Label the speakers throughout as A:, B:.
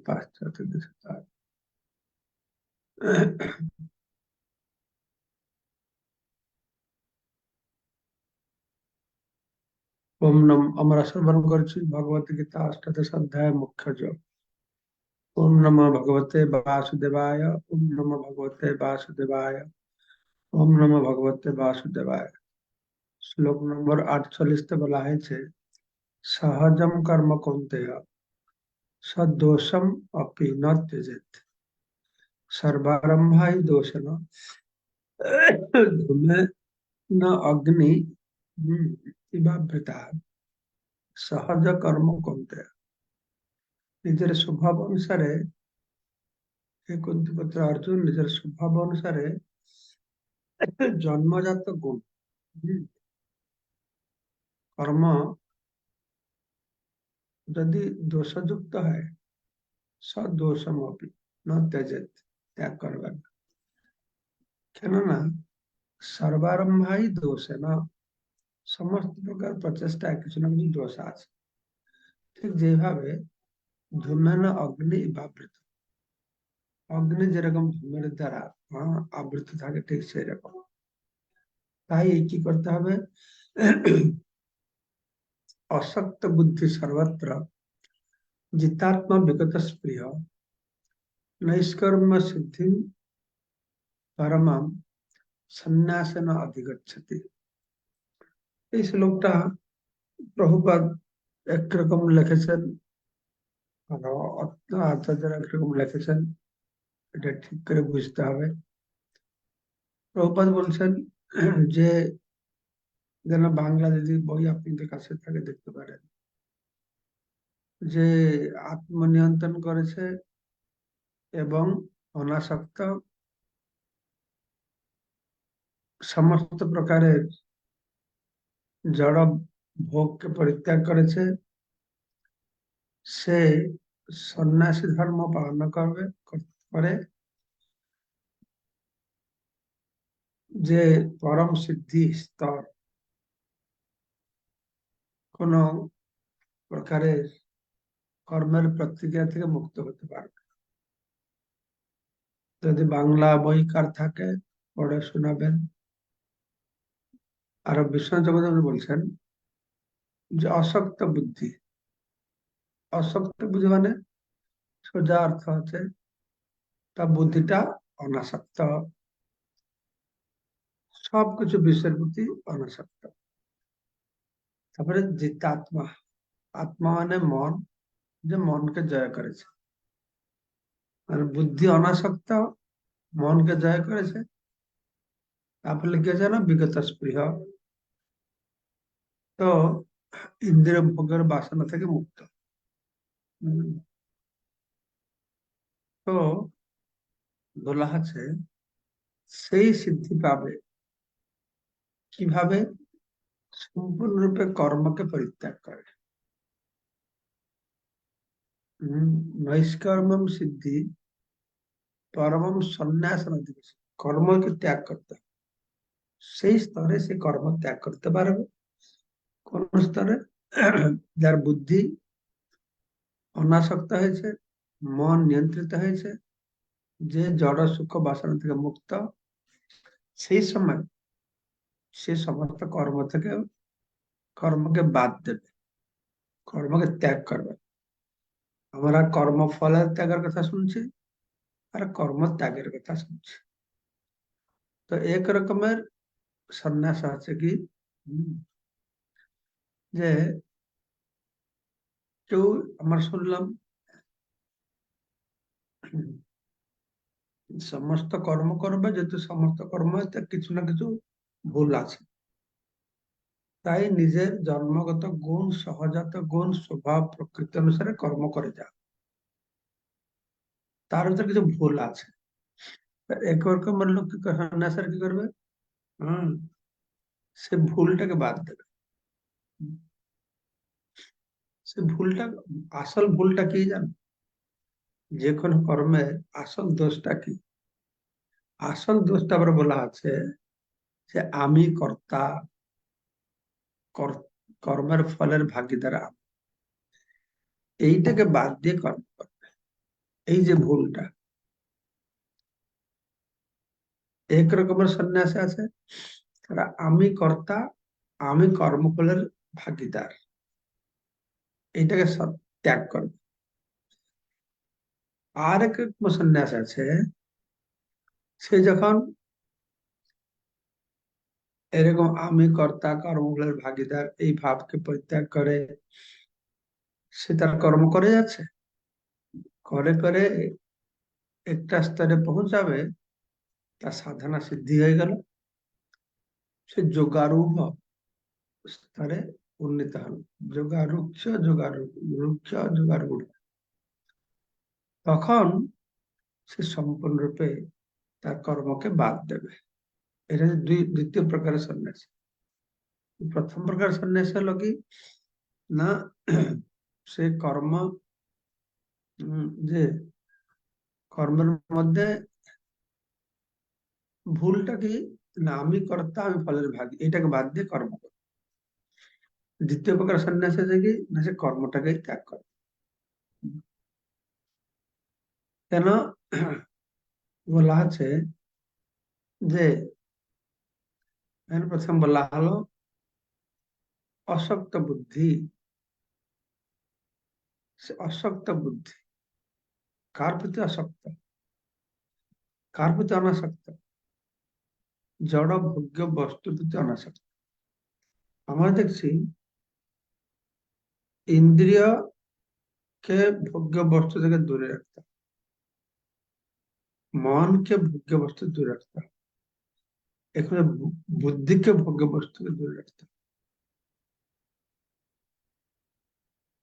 A: पाश्चात्य दिशता। ओम नम আমরা শ্রবণ করছি ভগবত গীতা অষ্টাদশ অধ্যায় মুখ্য যোগ। ओम नमो भगवते वासुदेवाय। ओम नमो भगवते वासुदेवाय। ओम नमो भगवते वासुदेवाय। श्लोक नंबर 48 তে বলা হয়েছে সহজম কর্ম কৌন্তেয় সদোষম अपि न त्यजेत सर्वारंभाय दोषेण धूमे न अग्नि इवाभृता। সহজ কর্ম কৌন্তেয় নিজের স্বভাব অনুসারে হে কুন্তিপুত্র অর্জুন নিজের স্বভাব অনুসারে জন্মজাত গুণ কর্ম যদি দোষযুক্ত হয় সদোষম अपि न त्यजेत ত্যাগ করবেন না। কেননা সর্বারম্ভাই দোষে না সমস্ত প্রকার প্রচেষ্টায় কিছু না কিছু দোষ আছে। ঠিক যেভাবে ধূমেন অগ্নি বাবৃত, অগ্নি যেরকম ধূমের দ্বারা আবৃত থাকে ঠিক সেই রকম। তাই কি করতে হবে অসক্ত বুদ্ধি সর্বত্র জিতাত্মা বিগত স্পৃহ নৈষ্কর্ম সিদ্ধি পরমাম সন্ন্যাসেন অধিগচ্ছতি। এই শ্লোকটা প্রভুপাদ একরকম লিখেছেন, আচার্যরা একরকম লিখেছেন, এটা ঠিক করে বুঝতে হবে। প্রভুপাদ বলছেন যে যেন বাংলা যদি বই আপনাদের কাছে থাকে দেখতে পারেন, যে আত্মনিয়ন্ত্রণ করেছে এবং অনাসক্ত সমস্ত প্রকারের জড় ভোগকে পরিত্যাগ করেছে, সে সন্ন্যাসী ধর্ম পালন করে যে পরম সিদ্ধি স্তর, কোন প্রকারের কর্মের প্রতিক্রিয়া থেকে মুক্ত হতে পারবে। যদি বাংলা বই কার থাকে পড়ে শোনাবেন। আর বিশ্বনাথ চক্রবর্তী বলছেন যে অশক্ত বুদ্ধি, অশক্ত বুদ্ধি মানে সোজা অর্থ হচ্ছে তার বুদ্ধিটা অনাসক্ত, সবকিছু বিশ্বের প্রতি অনাসক্ত। তারপরে জিতাত্মা, আত্মা মানে মন, যে মনকে জয় করেছে। মানে বুদ্ধি অনাসক্ত, মনকে জয় করেছে, তারপরে লিখেছে না বিগত স্পৃহ, তো ইন্দ্রিয় ভোগের বাসনা থেকে মুক্ত। তো বলা আছে সেই সিদ্ধি পাবে কিভাবে? সম্পূর্ণরূপে কর্মকে পরিত্যাগ করে। নৈষ্কর্মম সিদ্ধি পরমম সন্ন্যাস, কর্মকে ত্যাগ করতে হবে। সেই স্তরে সে কর্ম ত্যাগ করতে পারবে। কোন স্তরে? যার বুদ্ধি অনাসক্ত হয়েছে, মন নিয়ন্ত্রিত হয়েছে, যে জড় সুখ বাসনা থেকে মুক্ত, সেই সময় সে সমস্ত কর্মকে বাদ দেবে, কর্মকে ত্যাগ করবে। আমরা কর্মফলের ত্যাগের কথা শুনছি আর কর্ম ত্যাগের কথা শুনছি। তো এক রকমের সন্ন্যাস আছে কি যে কেউ আমরা শুনলাম সমস্ত কর্ম করবে, যেহেতু সমস্ত কর্ম কিছু না কিছু ভুল আছে, তাই নিজের জন্মগত গুণ, সহজাত গুণ, স্বভাব প্রকৃতি অনুসারে কর্ম করে যা, তার ভিতরে কিছু ভুল আছে। এক রকমের লোক কি সন্ন্যাসের কি করবে? সে ভুলটাকে বাদ দেবে। সে ভুলটা, আসল ভুলটা কি জানো? যে কোনো কর্মের আসল দোষটা কি? আসল দোষটা আবার বলা আছে যে আমি কর্তা, কর্মের ফলের ভাগিদার আমি। এইটাকে বাদ দিয়ে কর্ম করবে। এই যে ভুলটা, এক রকমের সন্ন্যাসী আছে তারা আমি কর্তা আমি কর্মফলের ভাগিদার, এইটাকে ত্যাগ করবে। আর এক রকম সন্ন্যাস আছে, সে যখন এরকম আমি কর্তা কর্মফলের ভাগিদার এই ভাবকে পরিত্যাগ করে, সে তার কর্ম করে যাচ্ছে, করে করে একটা স্তরে পৌঁছাবে, তার সাধনা সিদ্ধি হয়ে গেল, সে যোগারূঢ় স্তরে উন্নীত হল। যোগারুক্ষ রুক্ষ যোগারূঢ়, তখন সে সম্পূর্ণরূপে তার কর্মকে বাদ দেবে। এটা দ্বিতীয় প্রকারের সন্ন্যাস। প্রথম প্রকার সন্ন্যাস হলো কি না, সে কর্ম যে কর্মের মধ্যে ভুলটা কি না, আমি কর্তা আমি ফলের ভাগী, এটাকে বাদ দিয়ে কর্ম করে। দ্বিতীয় প্রকার সন্ন্যাস আছে কি না, সে কর্মটাকেই ত্যাগ করে। কেন বলা আছে যে প্রথম বলা হলো অশক্ত বুদ্ধি। সে অশক্ত বুদ্ধি কার প্রতি আসক্ত, কার প্রতি অনাসক্ত, জড় ভোগ্য বস্তুর প্রতি অনাসক্ত। আমরা দেখছি ইন্দ্রিয়কে ভোগ্য বস্তু থেকে দূরে রাখতে, মনকে ভোগ্য বস্তু দূরে রাখতে, এখানে বুদ্ধিকে ভোগ্য বস্তু থেকে দূরে রাখতে।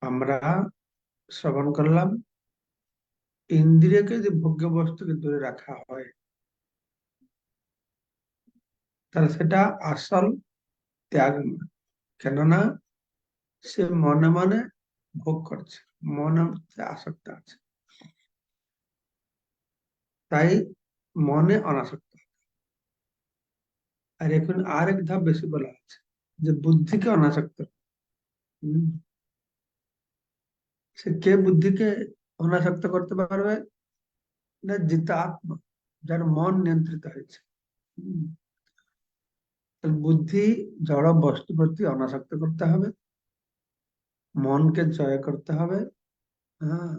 A: আমরা শ্রবণ করলাম, ইন্দ্রিয়কে যদি ভোগ্য বস্তুকে দূরে রাখা হয়, তাহলে সেটা আসল ত্যাগ নয়। কেননা সে মনে মনে ভোগ করছে, মনে আসক্ত আছে, তাই মনে অনাসক্ত। আর এখন আরেক ধাপ বেশি বলা আছে যে বুদ্ধিকে অনাসক্ত। হম, সে কে বুদ্ধিকে অনাসক্ত করতে পারবে না, জিতাত্মা, যার মন নিয়ন্ত্রিত হয়েছে। হম, বুদ্ধি জড় বস্তু প্রতি অনাসক্ত করতে হবে, মনকে জয় করতে হবে। হ্যাঁ,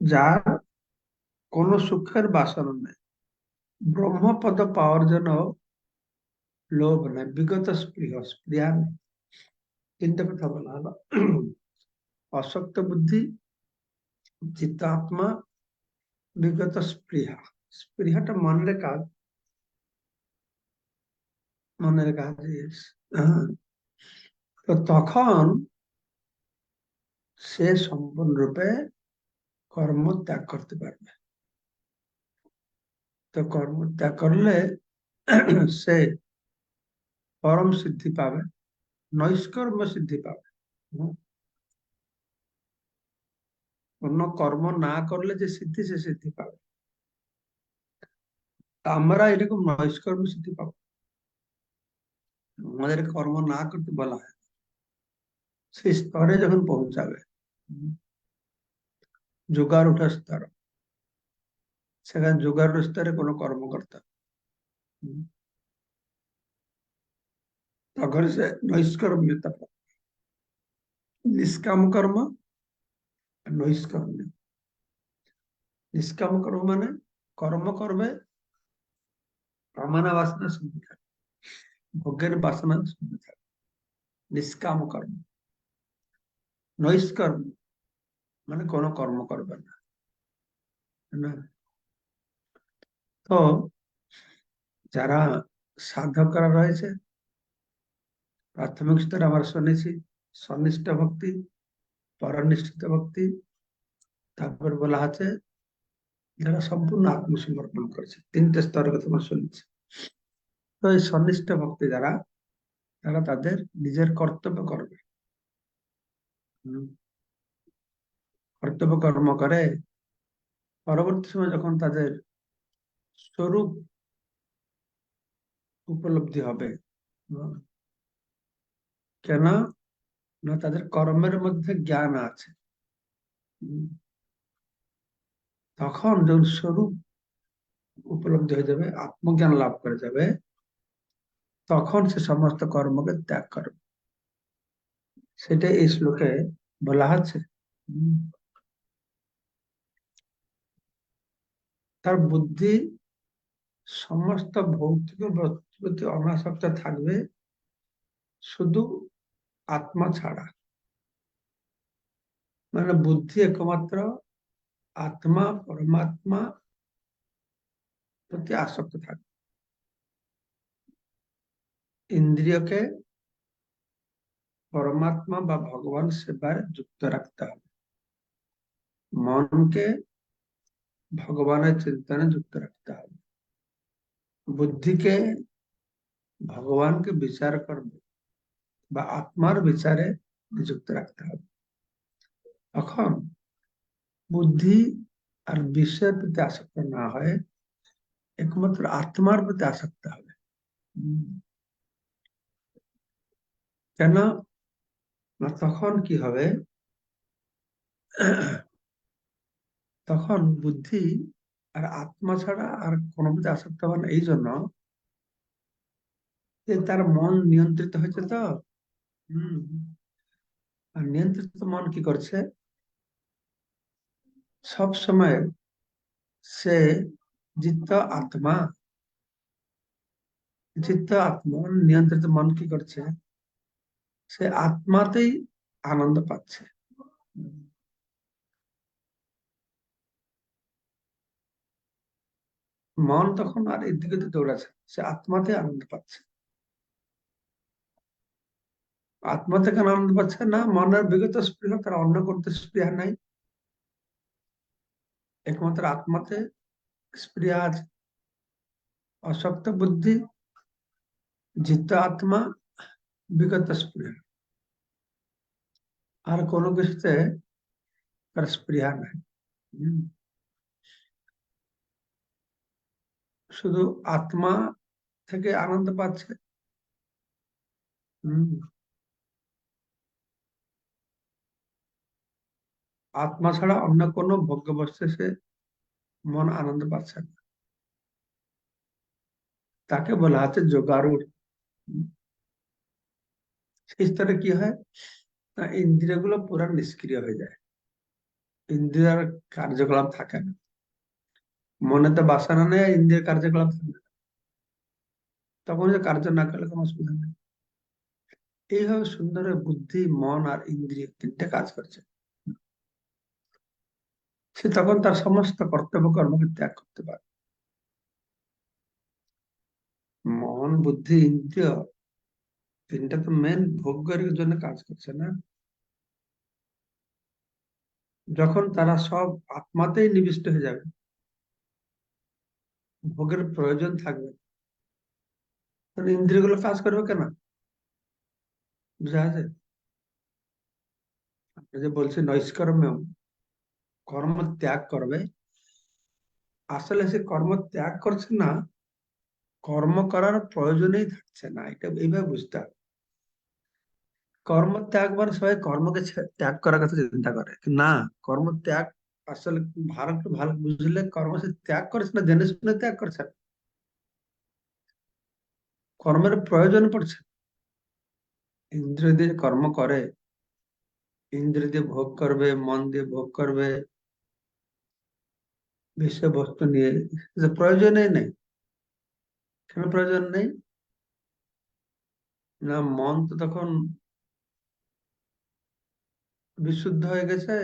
A: যার কোন সুখের বাসনা নেই, ব্রহ্মপদ পাওয়ার জন্য লোভ নেই, বিগত স্পৃহা নেই। তিনটা কথা বলা হলো, অশক্ত বুদ্ধি, চিত্তাত্মা, বিগত স্পৃহা। স্পৃহাটা মনের কাজ, মনের কাজ। হ্যাঁ, তো তখন সে সম্পূর্ণরূপে কর্ম ত্যাগ করতে পারবে। তো কর্ম ত্যাগ করলে সে পরম সিদ্ধি পাবে, নৈষ্কর্ম সিদ্ধি পাবে। হুম, অন্য কর্ম না করলে যে সিদ্ধি, সে সিদ্ধি পাবে। তা আমরা এরকম নৈষ্কর্ম সিদ্ধি পাবো, আমাদের কর্ম না করতে বলা হয়, সেই স্তরে যখন পৌঁছাবে, যোগার উঠা স্তর, সেখানে যোগার স্তরে কোনো কর্মকর্তা, তখন সে নৈষ্কর্ম্যতা পাবে। নিষ্কাম কর্ম, নৈষ্কর্ম্য। নিষ্কাম কর্ম মানে কর্ম করবে কামনা বাসনা শূন্য থাকে, ভোগের বাসনা শূন্য থাকে, নিষ্কাম কর্ম। নৈষ্কর্ম মানে কোনো কর্ম করবে না, না। তো যারা সাধকরা রয়েছে, প্রাথমিক স্তরে আমরা শুনেছি সন্নিষ্ঠ ভক্তি, পরনিষ্ঠিত ভক্তি, তারপর বলা আছে যারা সম্পূর্ণ আত্মসমর্পণ করেছে, তিনটে স্তরের কথা আমরা শুনেছি। তো এই সন্নিষ্ঠ ভক্তি যারা, তারা তাদের নিজের কর্তব্য করবে। হুম, কর্তব্য কর্ম করে পরবর্তী সময় যখন তাদের স্বরূপ উপলব্ধি হবে, কেন না তাদের কর্মের মধ্যে জ্ঞান আছে। তখন যখন স্বরূপ উপলব্ধি হয়ে যাবে, আত্মজ্ঞান লাভ করে যাবে, তখন সে সমস্ত কর্মকে ত্যাগ করবে। সেটা এই শ্লোকে বলা হচ্ছে। উম, তার বুদ্ধি সমস্ত ভৌতিক বস্তুর প্রতি অনাসক্ত থাকবে, শুধু আত্মা ছাড়া। মানে বুদ্ধি একমাত্র আত্মা পরমাত্মা প্রতি আসক্ত থাকবে। ইন্দ্রিয়কে পরমাত্মা বা ভগবান সেবায় যুক্ত রাখতে হবে, মনকে ভগবানের চিন্তনে যুক্ত রাখতে হবে, বুদ্ধিকে ভগবানকে বিচার করবে বা আত্মার বিচারে নিযুক্ত রাখতে হবে। তখন বুদ্ধি আর বিশ্বের প্রতি আসক্ত না হয়, একমাত্র আত্মার প্রতি আসক্ত হবে। উম, কেন না, তখন কি হবে, তখন বুদ্ধি আর আত্মা ছাড়া আর কোনো প্রতি আসক্ত হবে না, এই জন্য যে তার মন নিয়ন্ত্রিত হয়েছে তো। হম। আর নিয়ন্ত্রিত মন কি করছে, সব সময় সে জিত আত্মা, চিত্ত আত্মা নিয়ন্ত্রিত মন কি করছে, সে আত্মাতেই আনন্দ পাচ্ছে। মন তখন আর এদিকে তো দৌড়াচ্ছে, সে আত্মাতে আনন্দ পাচ্ছে। আত্মাতে কেন আনন্দ পাচ্ছে না, মনের বিগত স্পৃহা, তার অন্য করতে স্পৃহা নাই, একমাত্র আত্মাতে স্পৃহা আছে। অশক্ত বুদ্ধি, জিত আত্মা, বিগত স্পৃহা, আর কোনো কিছুতে তার স্পৃহা নাই। হম। শুধু আত্মা থেকে আনন্দ পাচ্ছে। হম। আত্মা ছাড়া অন্য কোনো ভোগ্য বস্তু সে মন আনন্দ পাচ্ছে না। তাকে বলা হচ্ছে যোগারূঢ়। সেই স্তরে কি হয় না, ইন্দ্রিয়গুলো পুরা নিষ্ক্রিয় হয়ে যায়, ইন্দ্রিয়ার কার্যকলাপ থাকে না। মনে তো বাসনা নেই, ইন্দ্রিয়ের কার্যকলাপ থাকে না, তখন যে কার্য না করলে কোনো অসুবিধা নেই। এইভাবে সুন্দর বুদ্ধি, মন আর ইন্দ্রিয় তিনটে কাজ করছে। সে তখন তার সমস্ত কর্তব্য কর্মকে ত্যাগ করতে পারে। মন, বুদ্ধি, ইন্দ্রিয় তিনটা তো মেন ভোগ্যের জন্য কাজ করছে না। যখন তারা সব আত্মাতেই নিবিষ্ট হয়ে যাবে, ভোগের প্রয়োজন থাকবে, তখন ইন্দ্রিয়গুলো কাজ করবে কেন? বুঝা আছে? আপনি যে বলছে নৈষ্কর্ম্য, কর্ম ত্যাগ করবে, আসলে সে কর্ম ত্যাগ করছে না, কর্ম করার প্রয়োজনই থাকছে না, এটা এইভাবে বুঝতে হবে। কর্ম ত্যাগ মানে সবাই কর্মকে ত্যাগ করার কথা চিন্তা করে, না। কর্ম ত্যাগ আসলে ভালো ভালো বুঝলে, কর্ম সে ত্যাগ করছে না, জেনে শুনে ত্যাগ করছে না। কর্মের প্রয়োজন পড়ছে। ইন্দ্রিয় দিয়ে কর্ম করে, ইন্দ্রিয় দিয়ে ভোগ করবে, মন দিয়ে ভোগ করবে, বিষয়বস্তু নিয়ে, যে প্রয়োজনই নেই। কেন প্রয়োজন নেই না, মন তো তখন বিশুদ্ধ হয়ে গেছে,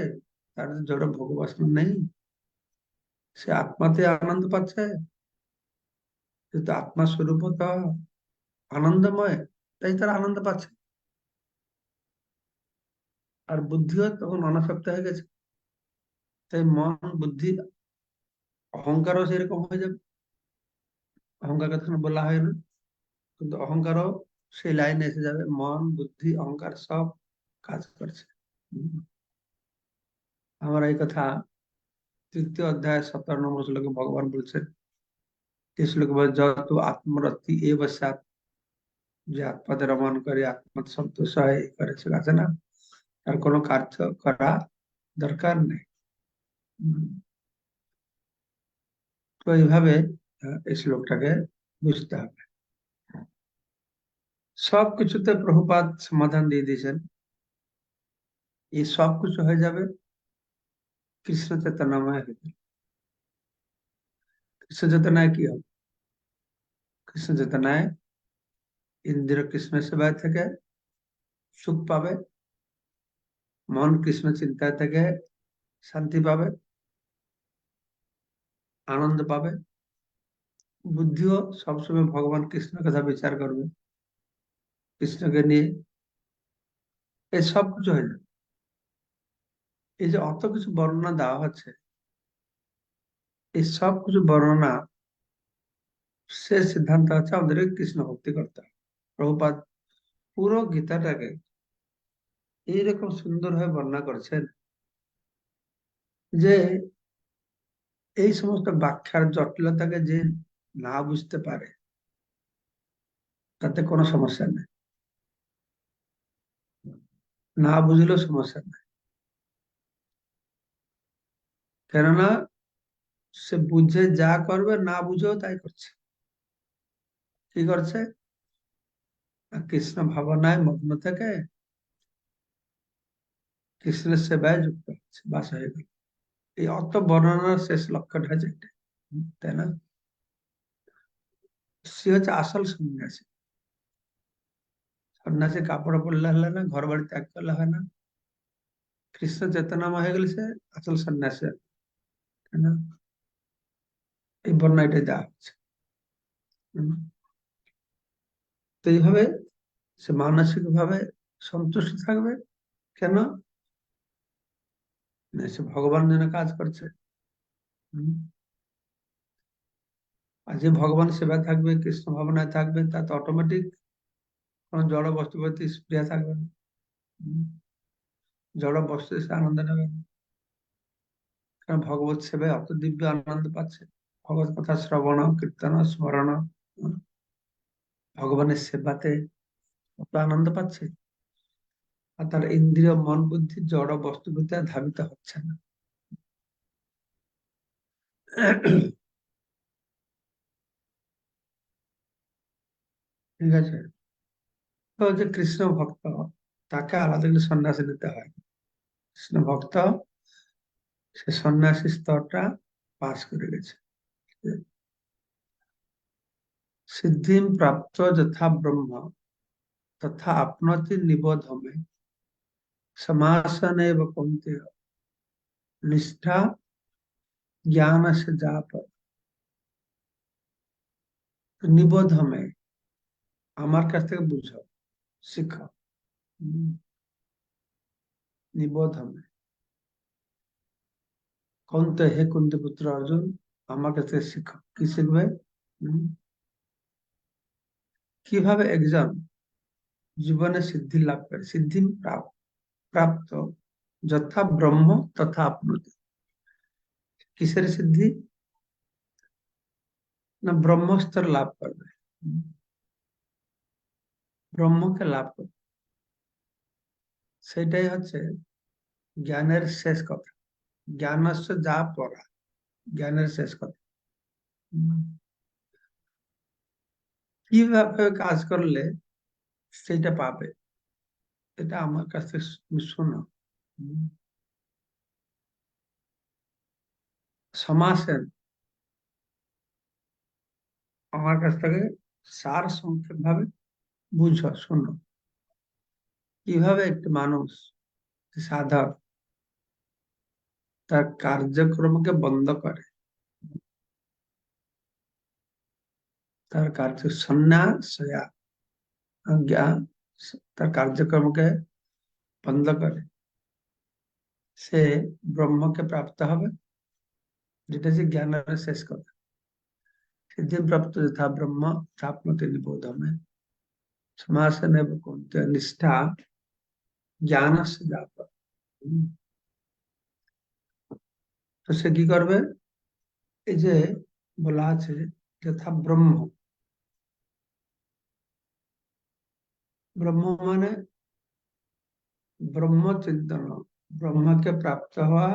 A: তার জড় ভোগ বাসনা নেই, সে আত্মাতে আনন্দ পাচ্ছে, যেহেতু আত্মা স্বরূপ তো আনন্দময়, তাই তারা আনন্দ পাচ্ছে। আর বুদ্ধিও তখন অনাসক্ত হয়ে গেছে, তাই মন, বুদ্ধি, অহংকারও সেরকম হয়ে যাবে। অহংকার কথা বলা হয় না, কিন্তু অহংকারও সেই লাইনে এসে যাবে, মন, বুদ্ধি, অহংকার সব কাজ করছে। হম। আমার এই কথা 3য় অধ্যায় 17 নম্বর শ্লোকে ভগবান বলছেন। এই শ্লোকে বলে, যত আত্মরতি এ বসাত, যে আত্মাতে রমণ করে, আত্মা সন্তোষ হয়, এই করে, সে আছে না, তার কোনো কার্য করা দরকার নেই। হম। তো এইভাবে এই শ্লোকটাকে বুঝতে হবে। সবকিছুতে প্রভুপাদ সমাধান দিয়ে দিয়েছেন। এই সব কিছু হয়ে যাবে কৃষ্ণ চেতনাময় হয়ে গেলে। কৃষ্ণ চেতনায় কি হবে? কৃষ্ণ চেতনায় ইন্দ্রিয় কৃষ্ণ সেবায় থেকে সুখ পাবে, মন কৃষ্ণ চিন্তায় থেকে শান্তি পাবে, আনন্দ পাবে, বুদ্ধিও সবসময় ভগবান কৃষ্ণের কথা বিচার করবে, কৃষ্ণকে নিয়ে। এই সব কিছু হয়ে যাবে। এই যে অত কিছু বর্ণনা দেওয়া হচ্ছে, এই সব কিছু বর্ণনা শেষ সিদ্ধান্ত হচ্ছে আমাদেরকে কৃষ্ণ ভক্তি করতে হবে। প্রভুপাদ পুরো গীতাটাকে এইরকম সুন্দর ভাবে বর্ণনা করেছেন যে এই সমস্ত ব্যাখ্যার জটিলতাকে যে না বুঝতে পারে তাতে কোনো সমস্যা নেই, না বুঝলেও সমস্যা নেই। কেননা সে বুঝে যা করবে, না বুঝেও তাই করছে। কি করছে? কৃষ্ণ ভাবনায় মগ্ন থেকে কৃষ্ণের সেবায় যুক্ত হচ্ছে, বাস হয়ে গেল। এই অত বর্ণনার শেষ লক্ষ্যটা হচ্ছে এটা, তাই না? সে হচ্ছে আসল সন্ন্যাসী। সন্ন্যাসী কাপড় পরলে হলে না, ঘর বাড়ি ত্যাগ করলে হয় না। কৃষ্ণ চেতনাময় হয়ে গেলে সে আসল সন্ন্যাসী, তাই না? এই বর্ণনা এটা দেওয়া হচ্ছে। হুম। তো এইভাবে সে মানসিক ভাবে সন্তুষ্ট থাকবে। কেন? না, সে ভগবান জন্য কাজ করছে। হুম। আর যে ভগবান সেবায় থাকবে, কৃষ্ণ ভাবনায় থাকবে, তাতে অটোমেটিক কোনো জড় বস্তুর প্রতি স্পৃহা থাকবে না। হুম। জড় বস্তু সে আনন্দ নেবে না। কারণ ভগবত সেবায় অত দিব্য আনন্দ পাচ্ছে। ভগবত কথা শ্রবণ, কীর্তন, স্মরণ, হুম, ভগবানের সেবাতে কত আনন্দ পাচ্ছে। আর তার ইন্দ্রিয় মন বুদ্ধি জড় বস্তুর প্রতি আর ধাবিত হচ্ছে না। ঠিক আছে? তো যে কৃষ্ণ ভক্ত, তাকে আলাদা করে সন্ন্যাসী নিতে হয়। কৃষ্ণ ভক্ত, সে সন্ন্যাসী স্তরটা পাস করে গেছে। সিদ্ধিম প্রাপ্ত যথা ব্রহ্ম তথা আপনতি নিবোধ में समासन एव कुंते निष्ठा ज्ञान से जाप নিবোধ में আমার কাছ থেকে বুঝো, শিখো। হুম, নিবোধ में কুন্তে, হে কুন্তি পুত্র অর্জুন, আমার কাছ থেকে শিখো। কি শিখবে? হুম, কিভাবে একজন জীবনে সিদ্ধি লাভ করে। সিদ্ধি প্রাপ্ত যথা ব্রহ্ম তথা আপনতি। কিসের সিদ্ধি? না, ব্রহ্মস্তর লাভ করবে। হুম, ব্রহ্মকে লাভ করবে। সেটাই হচ্ছে জ্ঞানের শেষ কথা। জ্ঞানস্য যা পড়া, জ্ঞানের শেষ কথা। হুম, কিভাবে কাজ করলে সেটা পাবে, এটা আমার কাছে শোনো। হুম, সমাসেন, আমার কাছ থেকে সার সংক্ষেপ ভাবে বুঝো, শোনো। কিভাবে একটি মানুষ, সাধক, তার কার্যক্রমকে বন্ধ করে, তার কার্য সন্ন্যাস জ্ঞান, তার কার্যক্রমকে বন্ধ করে সে ব্রহ্মকে প্রাপ্ত হবে, যেটা যে জ্ঞানের শেষ কথা। সিদ্ধি প্রাপ্ত যথা ব্রহ্ম তাপমতি নিবোধ में समासन एव कुंते निष्ठा জ্ঞান से जाप। তো সে কি করবে? এই যে বলা আছে যথা ব্রহ্ম, ব্রহ্ম মানে ব্রহ্ম চিন্তন, ব্রহ্মকে প্রাপ্ত হওয়া,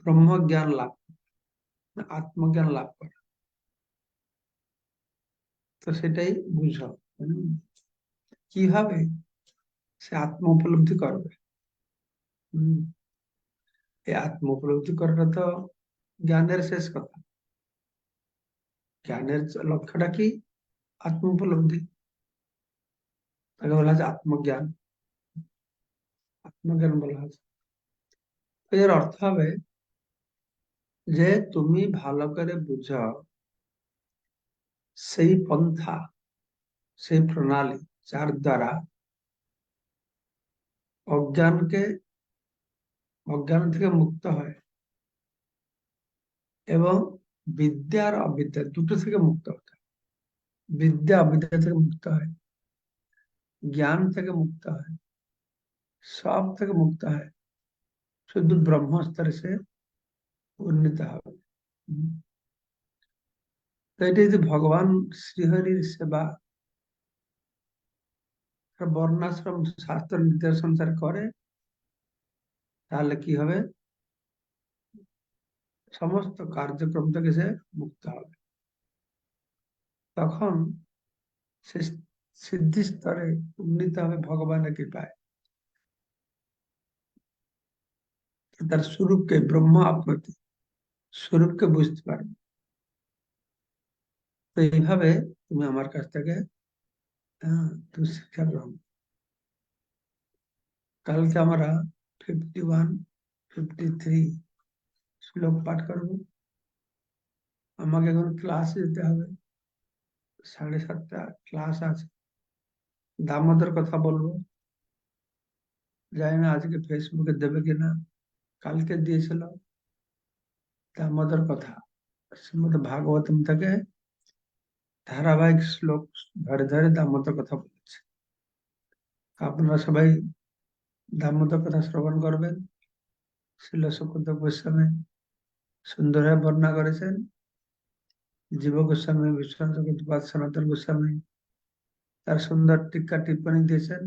A: ব্রহ্ম জ্ঞান লাভ। আত্মজ্ঞান লাভ করা। তো সেটাই বুঝো কিভাবে সে আত্ম উপলব্ধি করবে। হম এই আত্ম উপলব্ধি করাটা তো জ্ঞানের শেষ কথা। জ্ঞানের লক্ষ্যটা কি? আত্ম উপলব্ধি। তাকে বলা হচ্ছে আত্মজ্ঞান। আত্মজ্ঞান বলা হচ্ছে। এর অর্থ হবে যে তুমি ভালো করে বুঝো সেই পন্থা, সেই প্রণালী যার দ্বারা অজ্ঞানকে অজ্ঞান থেকে মুক্ত হয় এবং বিদ্যা আর অবিদ্যা দুটো থেকে মুক্ত হতে হয়। বিদ্যা অবিদ্যা থেকে মুক্ত হয়, জ্ঞান থেকে মুক্ত হয়, সব থেকে মুক্ত হয়, শুধু ব্রহ্মস্তরে সে উন্নীত হবে। হুম। তো এটি যদি ভগবান শ্রীহরির সেবা বর্ণাশ্রম শাস্ত্র নির্দেশ অনুসারে করে, তাহলে কি হবে? সমস্ত কার্যক্রম থেকে সে মুক্ত হবে। তখন সে সিদ্ধি স্তরে উন্নীত হবে ভগবানের কৃপায়। তার স্বরূপকে, ব্রহ্ম আপনতি স্বরূপকে বুঝতে পারবে। তো এইভাবে তুমি আমার কাছ থেকে তুমি শিক্ষা গ্রহণ। কালকে আমরা 51, 53 শ্লোক পাঠ করবো। আমাকে এখন ক্লাসে যেতে হবে, 7:30 ক্লাস আছে। দামোদর কথা বলবো, জানি না আজকে ফেসবুকে দেবে কিনা। কালকে দিয়েছিল দামোদর কথা, শ্রীমদ ভাগবতম থেকে ধারাবাহিক শ্লোক ধরে ধরে দামোদর কথা বলেছে। আপনারা সবাই দামোদর কথা শ্রবণ করবেন। শিল সুখদেব গোস্বামী সুন্দরভাবে বর্ণনা করেছেন। জীব গোস্বামী, বিশ্বনাথ চক্রবর্তী, সনাতন গোস্বামী তার সুন্দর টিকা টিপ্পণী দিয়েছেন।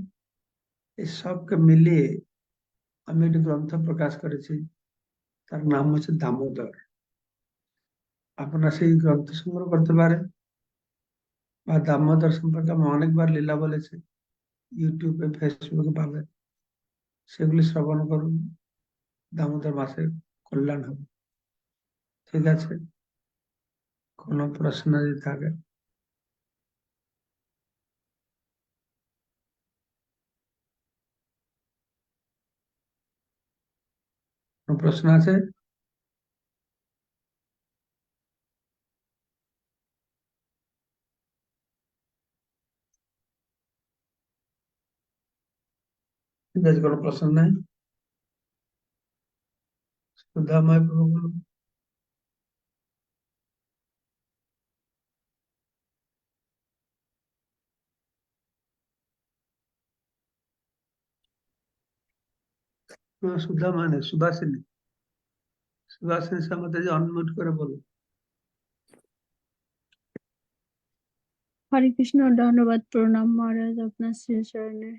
A: এই সবকে মিলিয়ে আমি একটি গ্রন্থ প্রকাশ করেছি, তার নাম হচ্ছে দামোদর। আপনারা সেই গ্রন্থ সংগ্রহ করতে পারেন, বা দামোদর সম্পর্কে আমি অনেকবার লীলা বলেছি, ইউটিউবে ফেসবুকে পাবেন। সেগুলি শ্রবণ করুন, দামোদর মাসের কল্যাণ হবে। ঠিক আছে? কোনো প্রশ্ন যদি থাকে? কোনো প্রশ্ন আছে? ঠিক আছে, কোনো প্রশ্ন নাই। সুধাময় প্রভু বলুন। সুধা মানে সুভাষিনী। সুভাষিনী সম্বন্ধে যে অনমিউট করে বলুন।
B: হরে কৃষ্ণ, ধন্যবাদ, প্রণাম মহারাজ আপনার শ্রী চরণে,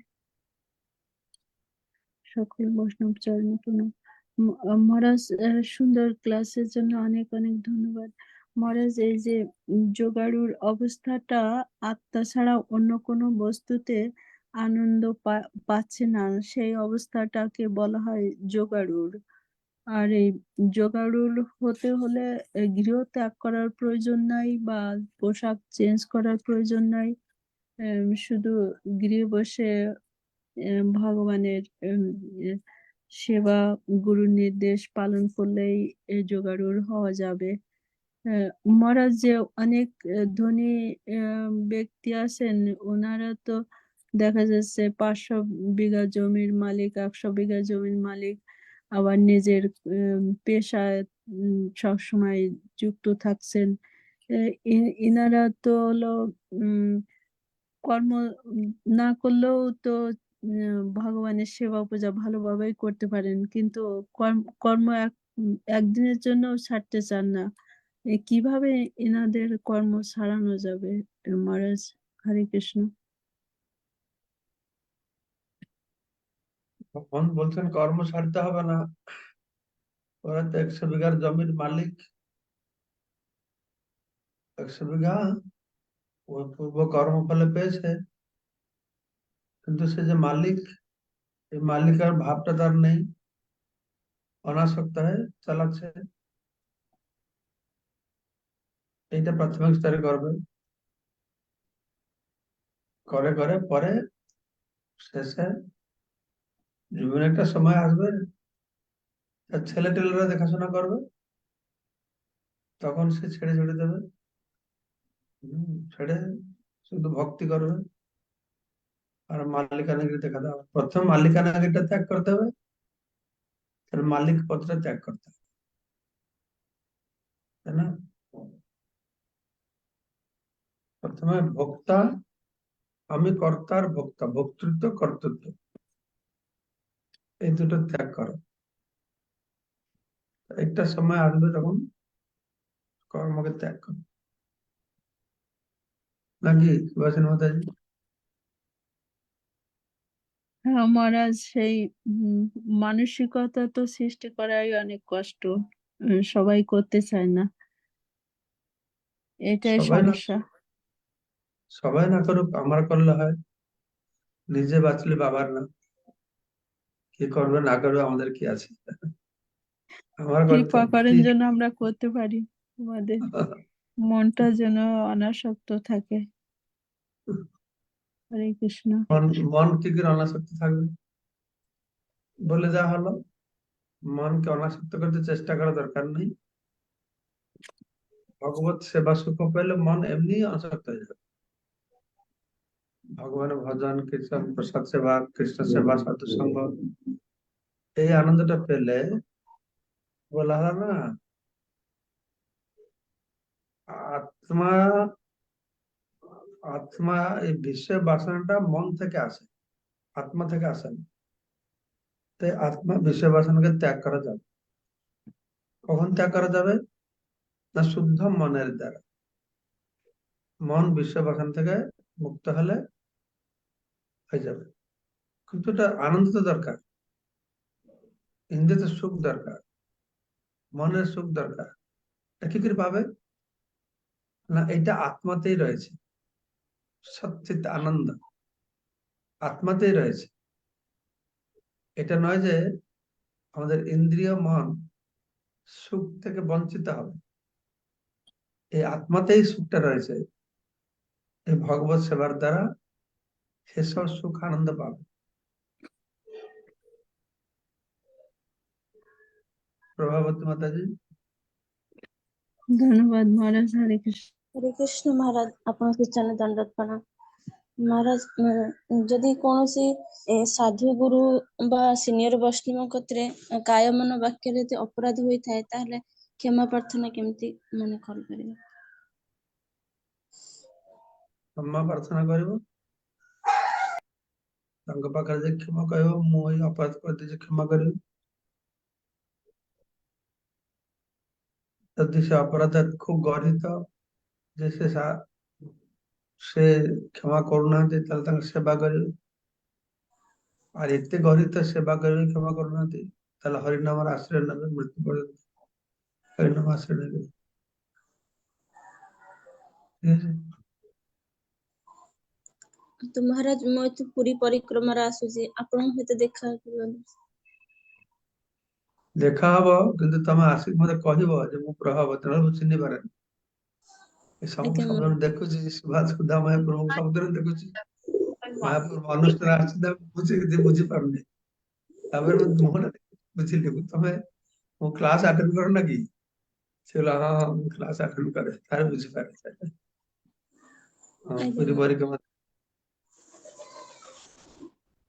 B: সকল বৈষ্ণব চরণে প্রণাম। মহারাজ, সুন্দর ক্লাসের জন্য অনেক অনেক ধন্যবাদ। মহারাজ, এই যে যোগাড়ুর অবস্থাটা আত্মা ছাড়া অন্য কোনো বস্তুতে আনন্দ পাচ্ছে না, সেই অবস্থাটাকে বলা হয় যোগাড়ুর। আর এই যোগাড়ুর হতে হলে গৃহ ত্যাগ করার প্রয়োজন নাই, বা পোশাক চেঞ্জ করার প্রয়োজন নাই। শুধু গৃহে বসে ভগবানের এ, সেবা, গুরু নির্দেশ পালন করলেই যোগাড়ুর হওয়া যাবে। মহারাজ, যে অনেক ধনী ব্যক্তি আছেন, ওনারা তো দেখা যাচ্ছে 500 বিঘা জমির মালিক, 100 বিঘা জমির মালিক, আবার নিজের পেশায় সবসময় যুক্ত থাকছেন। ইনারা তো হলো কর্ম না করলেও তো ভগবানের সেবা পূজা ভালোভাবেই করতে পারেন, কিন্তু কর্ম একদিনের জন্য ছাড়তে চান না। কিভাবে এনাদের কর্ম ছাড়ানো যাবে? মহারাজ, হরে কৃষ্ণ।
A: তখন বলছেন কর্ম ছাড়তে হবে না, ওরা তো 100 বিঘার জমির মালিক, 100 বিঘা ওই পূর্ব কর্মফলে পেয়েছে, কিন্তু সে যে মালিক, এই মালিকার ভাবটা তার নেই, অনাসক্ত হয়ে চালাচ্ছে। এইটা প্রাথমিক স্তরে করবে, করে করে পরে শেষে জীবনে একটা সময় আসবে তার ছেলে টেলেরা দেখাশোনা করবে, তখন সে ছেড়ে ছেড়ে দেবে। ছেড়ে শুধু ভক্তি করবে আর মালিকানাগিরি দেখাতে হবে। প্রথম মালিকানাগিরিটা ত্যাগ করতে হবে, তার মালিক পদটা ত্যাগ করতে হবে, তাই না? প্রথমে ভোক্তা, আমি কর্তার ভোক্তা, ভোক্তৃত্ব কর্তৃত্ব, এই দুটো ত্যাগ করো। একটা সময় আসবে তখন কর্মকে ত্যাগ করো, নাকি সুভাষিনী মাতাজি?
B: হ্যাঁ মহারাজ, সেই মানসিকতা তো সৃষ্টি করাই অনেক কষ্ট। সবাই করতে চায় না, এটাই
A: সবাই না,
B: সমস্যা।
A: সবাই না করুক, আমার করলে হয়। নিজে বাঁচলে বাবার না, কি করবে না করবে আমাদের কি আছে, আমার করতে
B: কৃপা
A: হবে
B: করেন
A: কি?
B: যেন আমরা করতে পারি, আমাদের মনটা যেন অনাসক্ত থাকে। হরে কৃষ্ণ।
A: মন, মন কি করে অনাসক্ত থাকবে? বলে যা হলো, মনকে অনাসক্ত করতে চেষ্টা করা দরকার নেই। ভগবত সেবা সুখ পেলে মন এমনি অনাসক্ত হয়ে যাবে। ভগবানের ভজন, কীর্তন, প্রসাদ সেবা, কৃষ্ণ সেবা, সাধু সঙ্গ, এই আনন্দটা পেলে বলা হলো না, আত্মা, আত্মা, এই বিশ্বের বাসনাটা মন থেকে আসে, আত্মা থেকে আসে না। তাই আত্মা বিশ্বের বাসনাকে ত্যাগ করা যাবে। কখন ত্যাগ করা যাবে? না শুদ্ধ মনের দ্বারা। মন বিশ্ব বাসনা থেকে মুক্ত হলে হয়ে যাবে। কিন্তু এটা আনন্দ তো দরকার, ইন্দ্রিয়তে সুখ দরকার, মনের সুখ দরকার। এটা কি করে পাবে? না এটা আত্মাতেই রয়েছে, সচ্চিত আনন্দ আত্মাতেই রয়েছে। এটা নয় যে আমাদের ইন্দ্রিয় মন সুখ থেকে বঞ্চিত হবে, এই আত্মাতেই সুখটা রয়েছে। এই ভগবত সেবার দ্বারা সেসব সুখ আনন্দ পাবে। প্রভাবতী মাতাজি।
B: ধন্যবাদ মহারাজ। হরে কৃষ্ণ।
C: ହରେ କୃଷ୍ଣ ମହାରାଜ, ଆପଣଙ୍କୁ ଚରଣ ଦଣ୍ଡବତ ପ୍ରଣାମ। ମହାରାଜ, ଯଦି କୌଣସି ସାଧୁ ଗୁରୁ ବା ସିନିୟର ବୈଷ୍ଣବ କତିରେ କାୟ ମନ ବାକ୍ୟରେ ଯଦି ଅପରାଧ ହୋଇଥାଏ, ତାହେଲେ କ୍ଷମା ପ୍ରାର୍ଥନା କେମିତି କରିପାରିବେ?
A: କ୍ଷମା ପ୍ରାର୍ଥନା କରିବ, ତାଙ୍କ ପାଖରେ ଯେ କ୍ଷମା କହିବ, ମୁଁ ଏଇ ଅପରାଧ କରିଦେଇଛି, କ୍ଷମା କରିବି। ଯଦି ସେ ଅପରାଧ খুব ଗର୍ହିତ যে ସେ କ୍ଷମା କରୁନାହାନ୍ତି, ତାହେଲେ ତାଙ୍କ ସେବା କରିବେ। আর এতে গর্হিত সেবা করবে, ক্ষমা করুনাহাନ୍ତି, তাহলে হরিনামের আশ্রয় নেবে, মৃত্যু পর্যন্ত হরিনাম আশ্রয় নেবে। ঠিক আছে?
C: ତ ମହାରାଜ, ମୁଁ ଏଠି ପୁରୀ ପରିକ୍ରମାରେ ଆସୁଛି, ଆପଣଙ୍କ ସହିତ ଦେଖା ହେବ।
A: ଦେଖା ହବ, କିନ୍ତୁ ତମେ ଆସିକି ମତେ କହିବ ଯେ ମୁଁ ପ୍ରଭାବତୀ, ନହେଲେ ମୁଁ ଚିହ୍ନି ପାରେନି। ଏ ସବୁ
C: ଆଜ୍ଞା
A: ସବୁଦିନ ଦେଖୁଛି, ସୁଭାଷ ସୁଧା ମହାପ୍ରଭୁଙ୍କୁ ସବୁଦିନ ଦେଖୁଛି, ମହାପ୍ରଭୁ ଅନୁଷ୍ଠାନ ଆସିଛି, ବୁଝିପାରୁନି। ତାପରେ ମୁଁ ମୁହଁଟା ବୁଝିଲି, ତମେ ମୋ କ୍ଲାସ ଆଟେଣ୍ଡ କର ନା କି? ସେ କହିଲା ହଁ ହଁ ମୁଁ କ୍ଲାସ ଆଟେଣ୍ଡ করে, তার বুঝিপারে।
C: ଆଜ୍ଞା
A: পুরী পরিক্রমা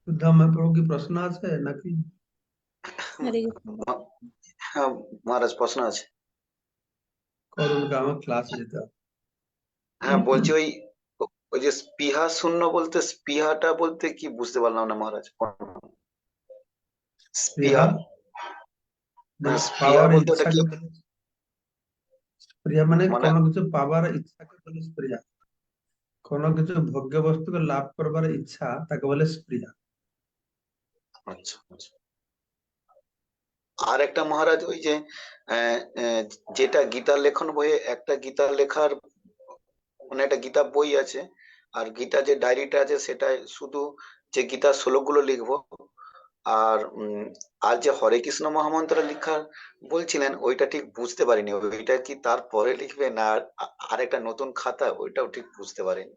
A: সুদ্ধা মহাপ্রভু কি প্রশ্ন আছে নাকি?
C: হরে কৃষ্ণ।
D: হ্যাঁ মহারাজ, প্রশ্ন আছে।
A: করুন, আমার ক্লাসে যেতে হবে।
D: হ্যাঁ বলছি, ওই ওই যে স্পৃহা শূন্য বলতে, স্পৃহাটা বলতে কি বুঝতে পারলাম না মহারাজ। স্পৃহা, স্পৃহা
A: পাওয়ার
D: বলতে ওটা কি?
A: ইচ্ছাকে, স্পৃহা মানে
D: মানে
A: কোনো কিছু পাবার ইচ্ছাকে বলে স্পৃহা। কোনো কিছু ভোগ্য বস্তুকে লাভ করবার ইচ্ছা, তাকে বলে স্পৃহা।
D: আচ্ছা আচ্ছা। আর একটা মহারাজ, ওই যে যেটা গীতার লেখন বইয়ে একটা গীতার লেখার মানে একটা গীতা বই আছে, আর গীতা যে ডায়েরিটা আছে সেটাই শুধু যে গীতার শ্লোকগুলো লিখবো। আর আর যে হরে কৃষ্ণ মহামন্ত্র লেখা বলছিলেন ওইটা ঠিক বুঝতে পারিনি, ওইটা কি তারপরে লিখবে না আর একটা নতুন খাতা, ওইটাও ঠিক বুঝতে পারিনি।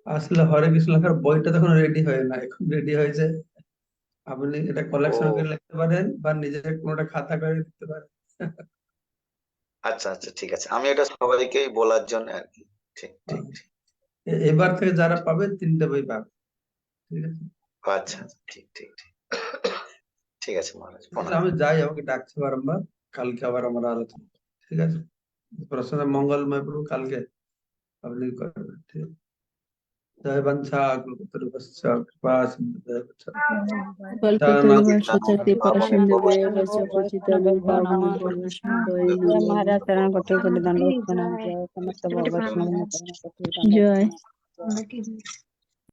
A: আসলে হরে কৃষ্ণ লেখার বইটা তখন রেডি হয় না, এখন রেডি হয়েছে। আপনি এটা কালেকশন
D: ও
A: করে লিখতে পারেন বা নিজের কোনোটা খাতা করে লিখতে পারেন।
D: আচ্ছা আচ্ছা, ঠিক আছে, আমি এটা সবাইকেই বলার জন্য আর কি। ঠিক ঠিক ঠিক।
A: এবার থেকে যারা পাবে 3টে বই পাবে, ঠিক আছে?
D: আচ্ছা আচ্ছা, ঠিক ঠিক ঠিক। ঠিক আছে মহারাজ,
A: ঠিক আছে,
D: প্রণাম।
A: আমি যাই, আমাকে ডাকছে বারংবার। কালকে আবার আমরা আলোচনা করবো, ঠিক আছে? প্রশ্ন মঙ্গলময় প্রভু কালকে আপনি করবেন, ঠিক আছে? জয় বংশা কল্পতরুভ্যশ্চ কৃপা সিন্ধুভ্যশ্চ
B: कल्पतरुभ्यश्च
A: पतितानां
B: कृपा सिन्धुभ्येव च
A: पावनेभ्यो
B: पतितानां पावनेभ्यो वैष्णवेभ्यो
E: जय
B: नमो
E: महाराज चरण कोटि कोटि दंडवत
C: की
E: प्रणाम।
C: जय
E: जय समस्त
C: कोटि कोटि
E: वैष्णव
C: प्रणाम
E: चरण कोटि कोटि दंडवत
B: जय
E: प्रणाम। जय।